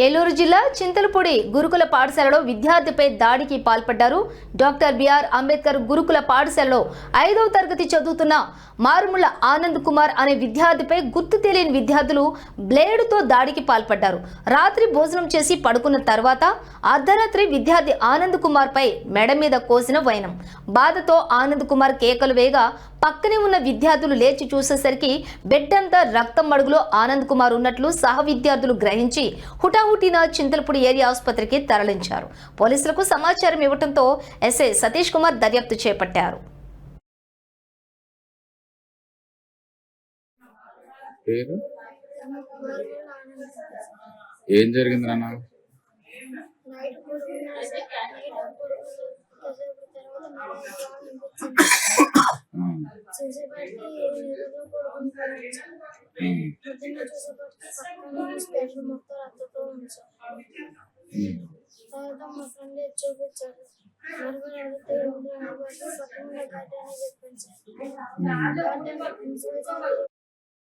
ఏలూరు జిల్లా చింతలపూడి గురుకుల పాఠశాలలో విద్యార్థిపై దాడికి పాల్పడ్డారు. డాక్టర్ బిఆర్ అంబేద్కర్ గురుకుల పాఠశాలలో 5వ తరగతి చదువుతున్న మారుముల ఆనంద్ కుమార్ అనే విద్యార్థిపై గుర్తు తెలియని విద్యార్థులు బ్లేడుతో దాడికి పాల్పడ్డారు. రాత్రి భోజనం చేసి పడుకున్న తర్వాత అర్ధరాత్రి విద్యార్థి ఆనంద్ కుమార్ పై మెడ మీద కోసిన వైనం. బాధతో ఆనంద్ కుమార్ కేకలు వేయగా పక్కనే ఉన్న విద్యార్థులు లేచి చూసేసరికి బెడ్ అంతా రక్తం మడుగులో ఆనంద్ కుమార్ ఉన్నట్లు సహ విద్యార్థులు గ్రహించి హుటాహుటిన చింతలపూడి ఏరియా ఆసుపత్రికి తరలించారు. పోలీసులకు సమాచారం ఇవ్వడంతో ఎస్ఐ సతీష్ కుమార్ దర్యాప్తు చేపట్టారు. ఏం జరిగింది నాన్న? చూపించారు